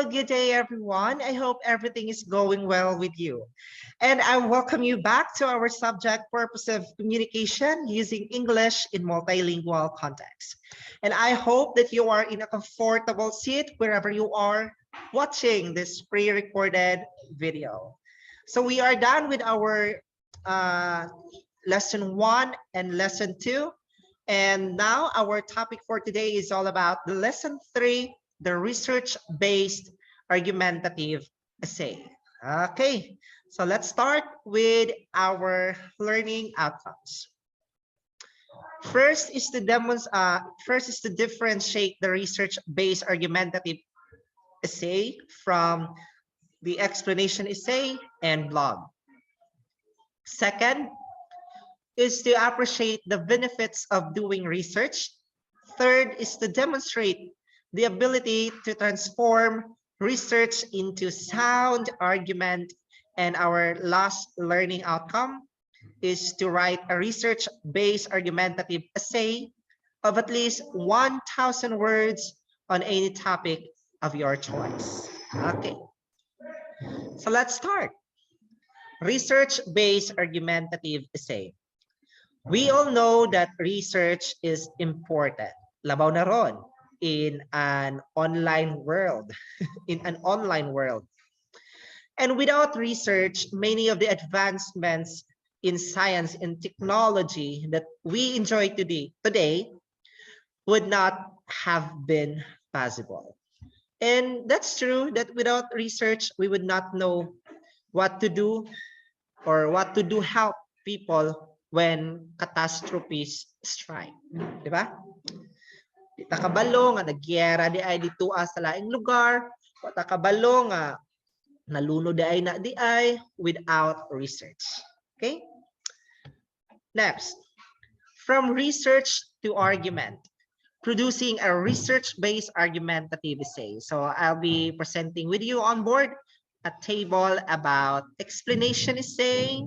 good day, everyone. I hope everything is going well with you. And I welcome you back to our subject, Purposive Communication using English in multilingual context. And I hope that you are in a comfortable seat wherever you are watching this pre-recorded video. So we are done with our lesson 1 and lesson 2. And now our topic for today is all about the lesson 3, the research-based argumentative essay. Okay, so let's start with our learning outcomes. First is to differentiate the research-based argumentative essay from the explanation essay and blog. Second is to appreciate the benefits of doing research. Third is to demonstrate the ability to transform research into sound argument. And our last learning outcome is to write a research-based argumentative essay of at least 1,000 words on any topic of your choice. Okay, so let's start. Research-based argumentative essay. We all know that research is important. Labaw na ron in an online world, And without research, many of the advancements in science and technology that we enjoy today would not have been possible. And that's true that without research, we would not know what to do or what to do help people when catastrophes strike. Di ba? Di ta kabalo nga nagyera di ay dito sa laing lugar, o ta kabalo nga naluno di ay na di ay without research. Okay? Next, from research to argument, producing a research-based argumentative essay. So I'll be presenting with you on board a table about explanation essay,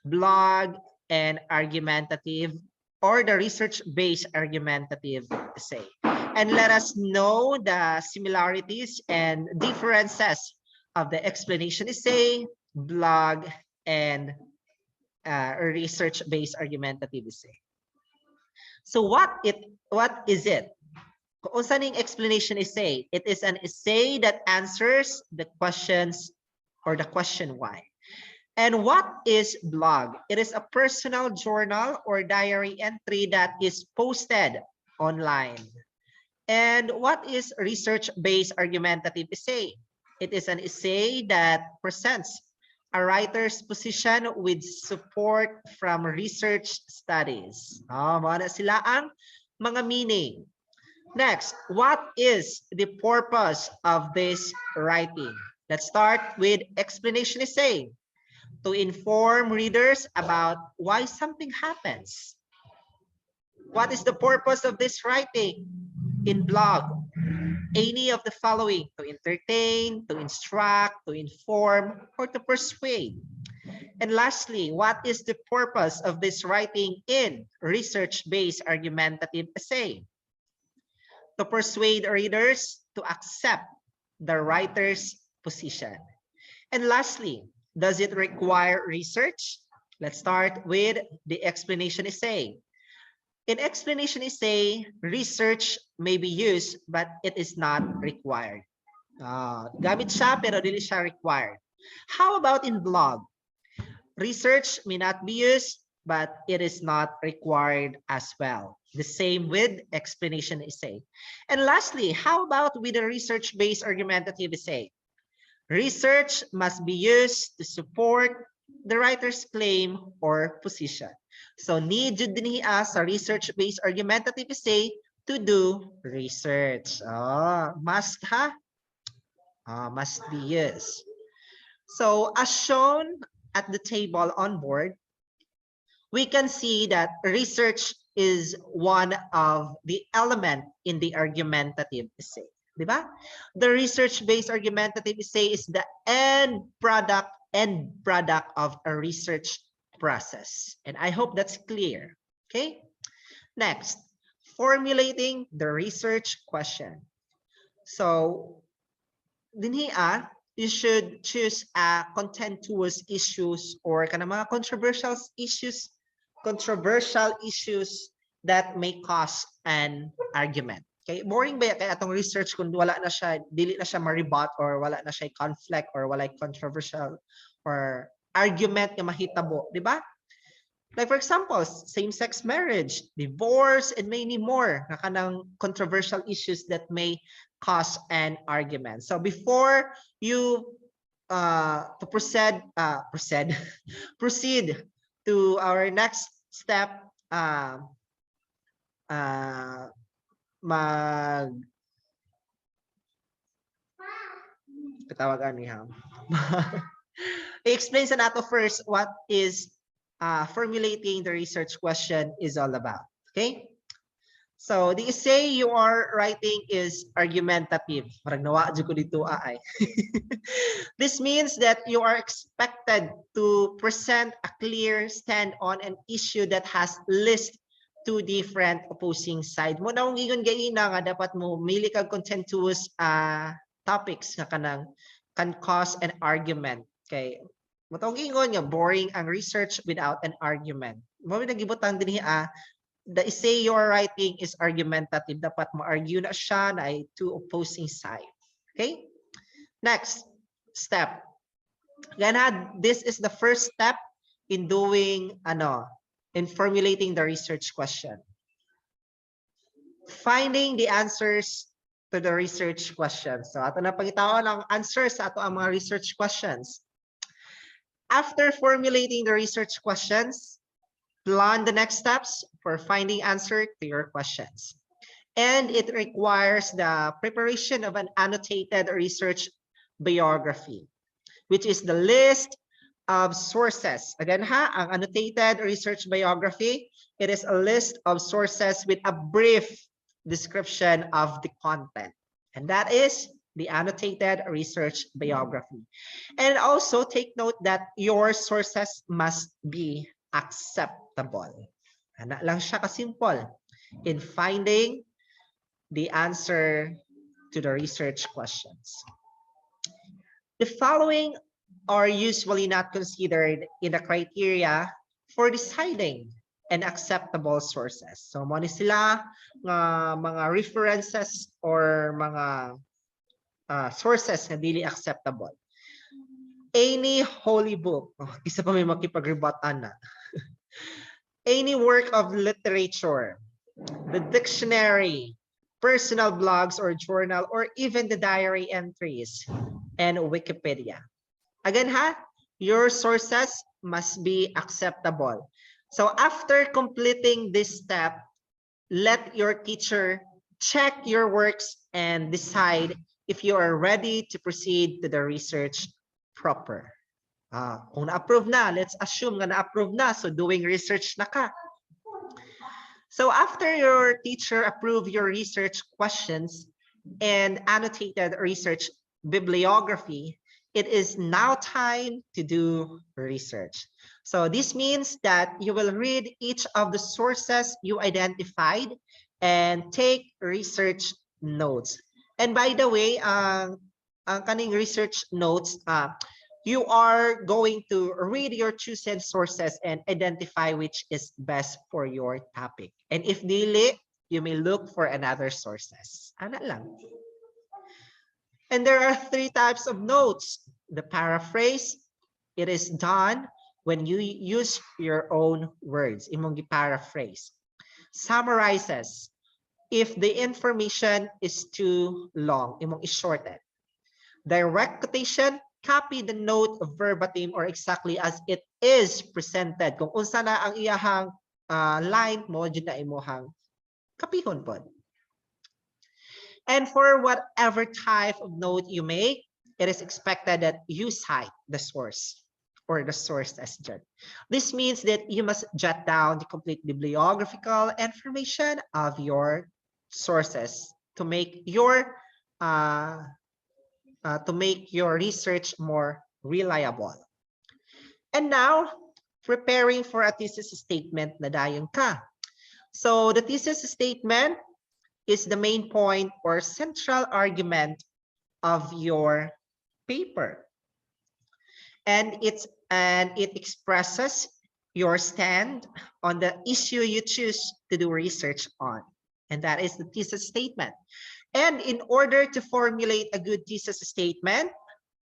blog, and argumentative, or the research-based argumentative essay. And let us know the similarities and differences of the explanation essay, blog, and research-based argumentative essay. So what is it? Kung saan yung explanation essay? It is an essay that answers the questions or the question why. And what is blog? It is a personal journal or diary entry that is posted online. And what is research-based argumentative essay? It is an essay that presents a writer's position with support from research studies. Mga na sila ang mga meaning. Next, what is the purpose of this writing? Let's start with explanation essay. To inform readers about why something happens. What is the purpose of this writing? In blog, any of the following: to entertain, to instruct, to inform, or to persuade. And lastly, what is the purpose of this writing in research-based argumentative essay? To persuade readers to accept the writer's position. And lastly, does it require research? Let's start with the explanation essay. In explanation essay, research may be used, but it is not required. Gamit siya, pero dili siya required. How about in blog? Research may not be used, but it is not required as well. The same with explanation essay. And lastly, how about with a research-based argumentative essay? Research must be used to support the writer's claim or position. So need jud dinhi sa research-based argumentative essay to do research. Must ha? Must be used. So as shown at the table on board, we can see that research is one of the element in the argumentative essay. Diba? The research-based argumentative essay is the end product of a research process. And I hope that's clear. Okay? Next, formulating the research question. So dinhi you should choose contentious issues or kana mga controversial issues that may cause an argument. Okay, boring ba kay atong research kung wala na siya, dili na siya ma-rebut or wala na siya conflict or wala controversial or argument nga mahitabo, di ba? Like for example, same-sex marriage, divorce, and many more na kanang controversial issues that may cause an argument. So before you to proceed to our next step, i-explain sa nato first what is formulating the research question is all about. Okay, so the essay you are writing is argumentative. Parang nawa dyan ko dito ay. This means that you are expected to present a clear stand on an issue that has list two different opposing side. Mo na kung ingon gaina nga dapat mo mili kag contentious topics nga kanang can cause an argument. Okay, matawag ingon nga boring ang research without an argument. Mo nagibutang dinhi the essay you are writing is argumentative. Dapat ma-argue na siya na ay two opposing side. Okay? Next step. Yan this is the first step in doing in formulating the research question. Finding the answers to the research questions. So ato na pangitaon ang answers sa ato ang mga research questions. After formulating the research questions, plan the next steps for finding answer to your questions. And it requires the preparation of an annotated research biography, which is the list of sources. Again ang annotated research biography, it is a list of sources with a brief description of the content. And that is the annotated research biography. And also take note that your sources must be acceptable. Ana lang siya ka-simple in finding the answer to the research questions. The following are usually not considered in the criteria for deciding an acceptable sources. So mo ni sila nga mga references or mga sources na dili acceptable. Any holy book, isa pa may makipag-rebuttan na. Any work of literature, the dictionary, personal blogs or journal, or even the diary entries and Wikipedia. Again your sources must be acceptable. So after completing this step, let your teacher check your works and decide if you are ready to proceed to the research proper. Kung na-approve na, let's assume nga na-approve na, so doing research na ka. So after your teacher approve your research questions and annotated research bibliography, it is now time to do research. So this means that you will read each of the sources you identified and take research notes. And by the way, ang kaning research notes, you are going to read your chosen sources and identify which is best for your topic. And if dili, you may look for another sources. Ana lang. And there are three types of notes. The paraphrase, it is done when you use your own words. Imong gi-paraphrase. Summarizes, if the information is too long, imong i-shorten. Direct quotation, copy the note verbatim or exactly as it is presented. Kung unsa na ang iyahang line mo, dyan na imuhang kapihon po. And for whatever type of note you make, it is expected that you cite the source or the source as dyan. This means that you must jot down the complete bibliographical information of your sources to make your research more reliable. And now, preparing for a thesis statement na dayon ka. So the thesis statement is the main point or central argument of your paper. And it expresses your stand on the issue you choose to do research on. And that is the thesis statement. And in order to formulate a good thesis statement,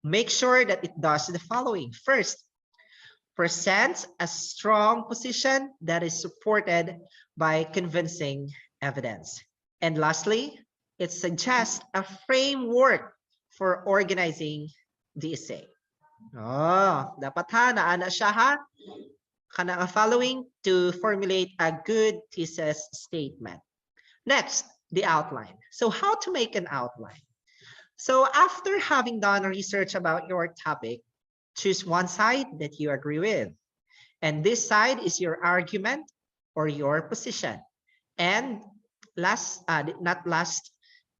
make sure that it does the following. First, presents a strong position that is supported by convincing evidence. And lastly, it suggests a framework for organizing the essay. Oh, dapat ha, naana siya ha. Kana following to formulate a good thesis statement. Next, the outline. So how to make an outline? So after having done research about your topic, choose one side that you agree with. And this side is your argument or your position. And not last,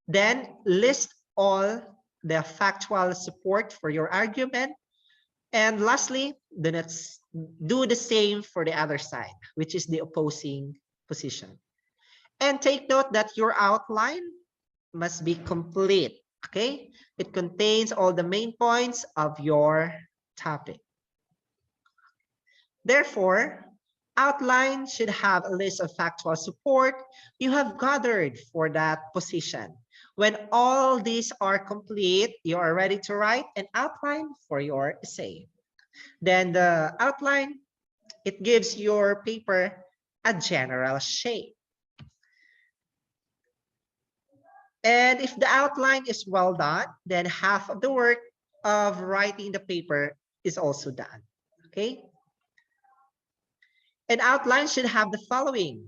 then list all the factual support for your argument. And lastly, then let's do the same for the other side, which is the opposing position. And take note that your outline must be complete, okay? It contains all the main points of your topic. Therefore, outline should have a list of factual support you have gathered for that position. When all these are complete, you are ready to write an outline for your essay. Then the outline, it gives your paper a general shape. And if the outline is well done, then half of the work of writing the paper is also done, okay? An outline should have the following.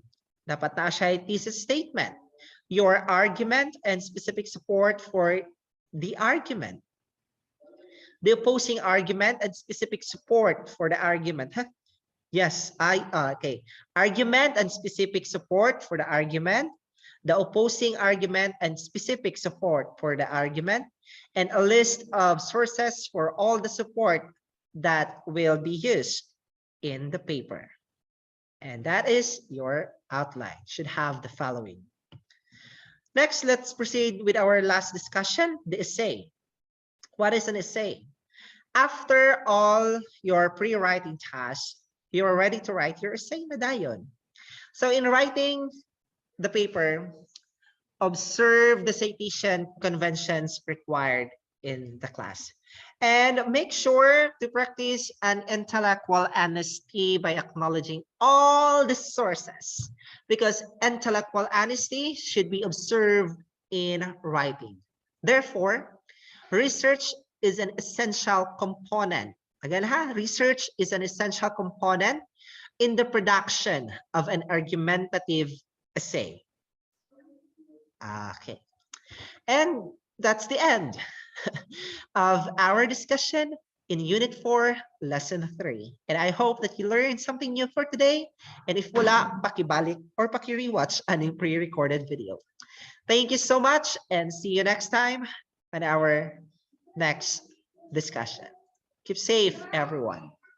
Dapat na siya ay thesis statement, your argument and specific support for the argument, the opposing argument and specific support for the argument. Huh? Yes, okay. Argument and specific support for the argument, the opposing argument and specific support for the argument, and a list of sources for all the support that will be used in the paper. And that is your outline. Should have the following. Next, let's proceed with our last discussion, the essay. What is an essay? After all your pre-writing tasks, you are ready to write your essay na dayon. So in writing the paper, observe the citation conventions required in the class. And make sure to practice an intellectual honesty by acknowledging all the sources, because intellectual honesty should be observed in writing. Therefore, research is an essential component. Again, research is an essential component in the production of an argumentative essay. Okay. And that's the end of our discussion in Unit 4, Lesson 3. And I hope that you learned something new for today. And if wala, pakibalik or paki-rewatch ang pre-recorded video. Thank you so much and see you next time on our next discussion. Keep safe, everyone.